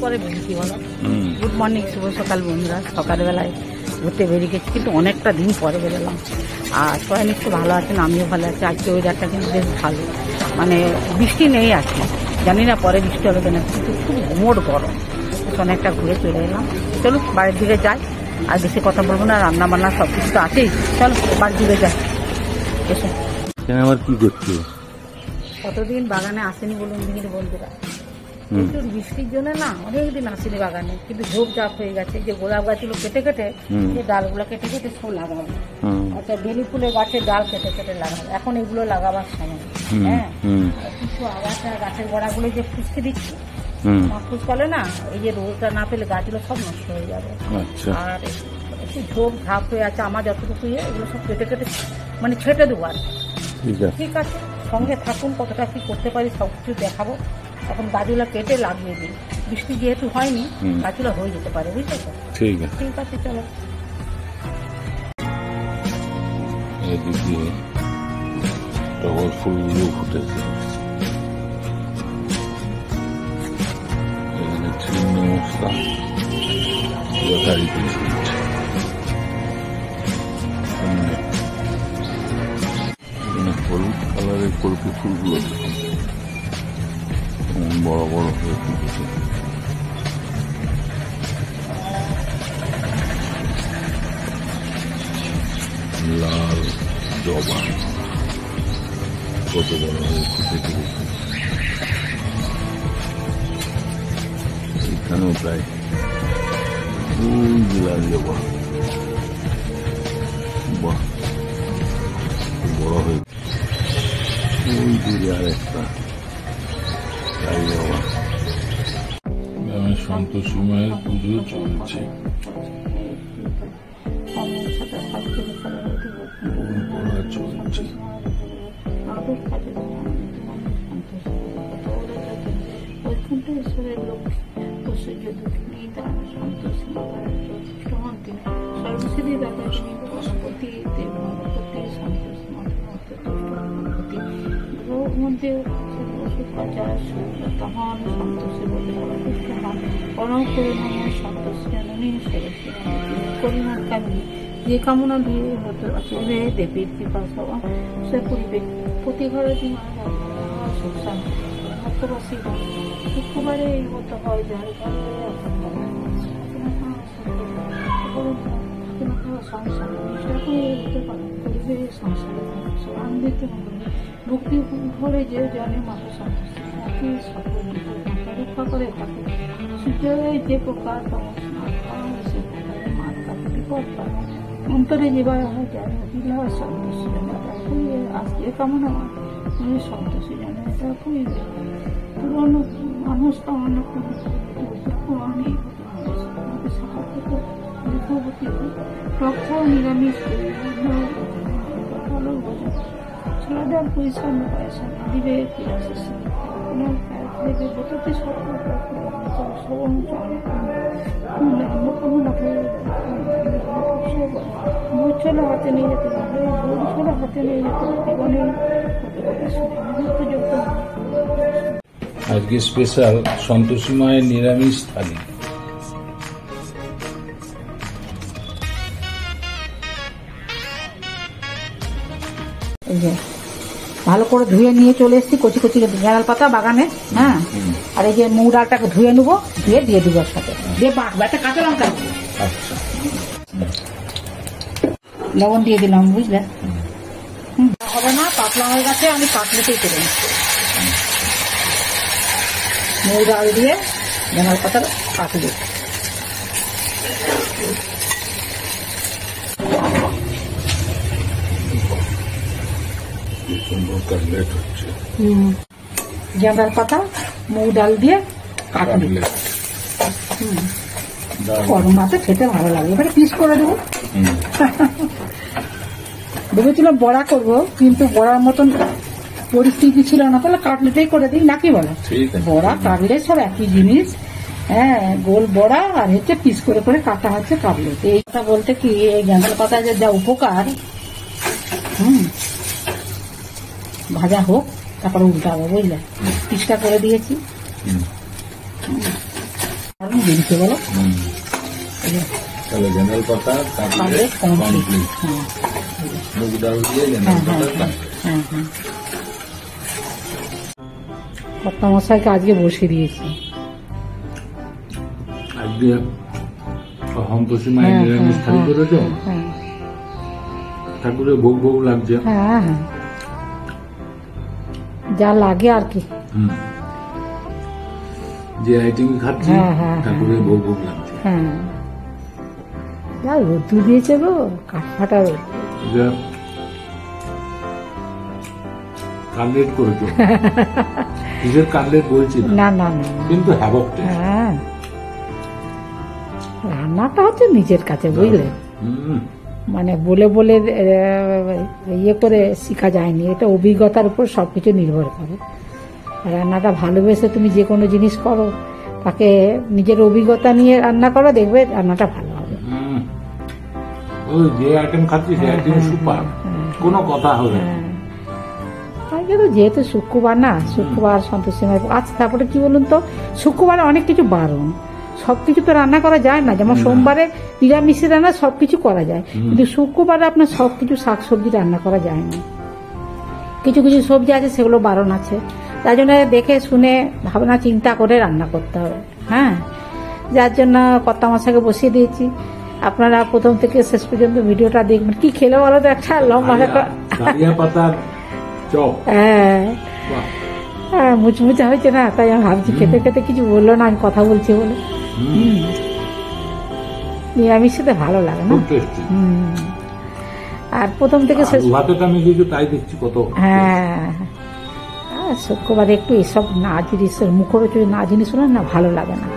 করে বেরিয়েছি বলো। গুড মর্নিং, শুভ সকাল বন্ধুরা। সকালবেলায় ঘুরতে বেরিয়ে গেছি, কিন্তু অনেকটা দিন পরে বেরোলাম। আর সবাই নিশ্চয় ভালো আছেন, আমিও ভালো আছি। আজকে ওয়েদারটা কিন্তু বেশ ভালো, মানে বৃষ্টি নেই আজকে, জানি না পরে বৃষ্টি হবে কিনা, কিন্তু খুব মোট গরম। অনেকটা ঘুরে চলে এলাম। চলো বাড়ির দিকে যাই, আর বেশি কথা বলবো না। রান্না বান্না সব কিছু তো আছেই, চলো বাড়ির দিকে যাই। এসো। আবার কি করছো? কতদিন বাগানে আসেনি বলুন দিদির বন্ধুরা, প্রচুর বৃষ্টির জন্য না অনেকদিন আসেনি বাগানে, কিন্তু ঝোপঝাপ হয়ে গেছে। যে গোলাপ গাছগুলো কেটে কেটে, যে ডালগুলো কেটে কেটে সব লাগাবো। আচ্ছা, বেলি ফুলের গাছের ডাল কেটে কেটে লাগাবো, এখন এগুলো লাগাবার সময়। হ্যাঁ, কিছু আগাছা গাছের গোড়াগুলো যে ফুসকে দিচ্ছি, ফুস বলে না, এই যে রোদটা না পেলে গাছগুলো সব নষ্ট হয়ে যাবে। আর একটু ঝোপ ঝাপ হয়ে আছে, আমার যতটুকু এগুলো সব কেটে কেটে মানে ছেটে দেবো। আর ঠিক আছে, সঙ্গে থাকুন, কতটা কি করতে পারি সব কিছু দেখাবো। এখন গাছগুলো কেটে লাগিয়ে দিই, বৃষ্টি যেহেতু হয়নি গাছগুলো হয়ে যেতে পারে, বুঝতে তো? ঠিক আছে, চলো। এদিকে টগর ফুলগুলো ফুটেছে, এখানে ছিন্ন মশলা যথারীতি হলুদ কালারের কলপি ফুলগুলো বড় বড় হয়ে ফুটেছে। লাল জবা কত বড় হয়ে ফুটেছে, এখানেও প্রায় লাল জবা, বাহ বড় হয়ে। ওই দূরে আর একটা সন্তোষী মায়ের পুজো চলছে, চলছে। ঈশ্বরের লোক ঐশ্বর্য দুঃখিনী, তার সন্তোষী সর্বসিদ্ধি ব্যাপার গণপতি দেবগণপতি সন্তোষী মধ্যে তখন সন্তোষী বলে পরম করুণাময় সন্তোষ জননী সরস্বতী করুণার কামিনী, যে কামনা দিয়ে হতে আসবে দেবীর কৃপা সে পরিবেশ প্রতি ঘরে সুখ শান্তি ভক্তবাসী শুক্রবারে এই মতো হয়, যার সংসার পরিবেশ সংসারে আনন্দিত ভক্তি ভরে যে জনে মাথা সন্তোষী সকল রক্ষা করে থাকে। সূর্যের যে প্রকার সে প্রকারে মার কাছে বিপদ পায়, অন্তরে যেবার হয় যায় অভিলাষ সন্তোষী জনে আজকে কামনা সন্তোষী জনে এটা খুবই পুরনো মানুষ কামনা করে অনেক সাহায্য লেখাপতি রক্ষা নিরামিষ ভালো বোঝা ছেলেদের পরিচ্ছন্ন পয়সা দিবে দেবে বলতে ছোলা হাতে নিয়ে যেতে পারবে, ছোলা হাতে নিয়ে যেতে জীবনে আজকে স্পেশাল সন্তোষী মায়ের নিরামিষ থালি। ভালো করে ধুয়ে নিয়ে চলে এসেছি কচি কচি গেঁড়াল পাতা বাগানে। হ্যাঁ, আর এই যে মুগ ডালটাকে ধুয়ে নেবো, ধুয়ে দিয়ে দেবো সাথে দিয়ে বাটবো, একটা কাঁচা লঙ্কা লবণ দিয়ে দিলাম, বুঝলে? হবে না, পাতলা হয়ে গেছে, আমি কাটলেতেই করে নিচ্ছি। মুগ ডাল দিয়ে গেঁড়াল পাতা কাটলে গেঁদার পাতা মুগ ডাল দিয়ে কাটলে গরম ভাতে খেতে ভালো লাগে। এবারে পিস করে দেবো। ভেবেছিলাম বড়া করবো, কিন্তু বড়ার মতন পরিস্থিতি ছিল না, তাহলে কাটলেটাই করে দিই, নাকি বলো? বড়া কাটলেট সব একই জিনিস। হ্যাঁ, গোল বড়া আর হচ্ছে পিস করে করে কাটা হচ্ছে কাটলেট। এই কথা বলতে কি, এই গেঁদার পাতা যা উপকার, ভাজা হোক তারপরে উল্টাবো, বুঝলে? পিসটা করে দিয়েছি। বেরিয়েছে বলো। হুম। এই যে, তাহলে জেনারেল পাতা তারপরে তাহলে complete। কমপ্লিট হ্যাঁ মুগ ডাল দিয়ে হ্যাঁ জেনারেল হ্যাঁ পাতা হ্যাঁ হ্যাঁ। কর্তা মশাইকে আজকে বসিয়ে দিয়েছি। আজকে সন্তোষী মায়ের নিরামিষ থালি করেছ, হ্যাঁ ঠাকুরের ভোগ ভোগ লাগছে। হ্যাঁ হ্যাঁ, যা লাগে আর কি। হুম। যে আইটেম খাচ্ছি হ্যাঁ, হ্যাঁ, ঠাকুরের ভোগ ভোগ লাগছে। হ্যাঁ, যা রোদ্দুর দিয়েছে গো, কাঠ ফাটা রোদ। এটা কাটলেট করেছো, কিসের কাটলেট বলছি না, না না না না। কিন্তু হ্যাভক টেস্ট। হ্যাঁ, রান্নাটা হচ্ছে নিজের কাছে, বুঝলে, হুম। মানে বলে বলে ইয়ে করে শেখা যায়নি, এটা অভিজ্ঞতার উপর সবকিছু নির্ভর করে। রান্নাটা ভালোবেসে তুমি যে কোনো জিনিস করো, তাকে নিজের অভিজ্ঞতা নিয়ে রান্না করো, দেখবে রান্নাটা ভালো হবে। হুম। ওই যে আইটেম খাচ্ছি সে আইটেম সুপার, কোনো কথা হবে না। আজকে তো যেহেতু শুক্রবার না, শুক্রবার সন্তোষী মায়ের, আচ্ছা তারপরে কি বলুন তো, শুক্রবারে অনেক কিছু বারণ, সবকিছু তো রান্না করা যায় না। যেমন সোমবারে নিরামিষের রান্না সবকিছু করা যায়, কিন্তু শুক্রবারে আপনার সবকিছু শাকসবজি রান্না করা যায় না। কিছু কিছু সবজি আছে সেগুলো বারণ আছে, তার জন্য দেখে শুনে ভাবনা চিন্তা করে রান্না করতে হবে। হ্যাঁ, যার জন্য কর্তা মশাইকে বসিয়ে দিয়েছি। আপনারা প্রথম থেকে শেষ পর্যন্ত ভিডিওটা দেখবেন। কি খেলে বলো তো, একটা লম্বা ধনিয়া পাতার চপ, হ্যাঁ বাহ। হ্যাঁ, মুচমুচা হয়েছে না, তাই আমি ভাবছি খেতে খেতে কিছু বললো না, আমি কথা বলছি বলে। হুম। নিরামিষ খেতে ভালো লাগে না। খুব টেস্টি। হুম। আর প্রথম থেকে শেষ, আলু ভাতেটা আমি কিছু তাই দেখছি কত। হ্যাঁ, আর শুক্রবারে একটু এসব না জিনিস, মুখরোচক না জিনিস হলে না ভালো লাগে না।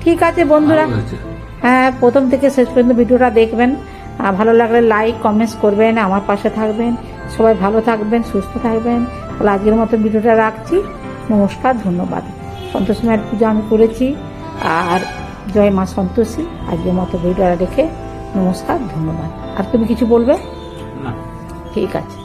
ঠিক আছে বন্ধুরা, ভালো হয়েছে। হ্যাঁ, প্রথম থেকে শেষ পর্যন্ত ভিডিওটা দেখবেন। আর ভালো লাগলে লাইক কমেন্টস করবেন, আমার পাশে থাকবেন। সবাই ভালো থাকবেন, সুস্থ থাকবেন। তাহলে আজকের মতো ভিডিওটা রাখছি। নমস্কার, ধন্যবাদ। সন্তোষী মায়ের পুজো আমি করেছি, আর জয় মা সন্তোষী। আজকের মতো ভিডিওটা রেখে নমস্কার, ধন্যবাদ। আর তুমি কিছু বলবে? না, ঠিক আছে।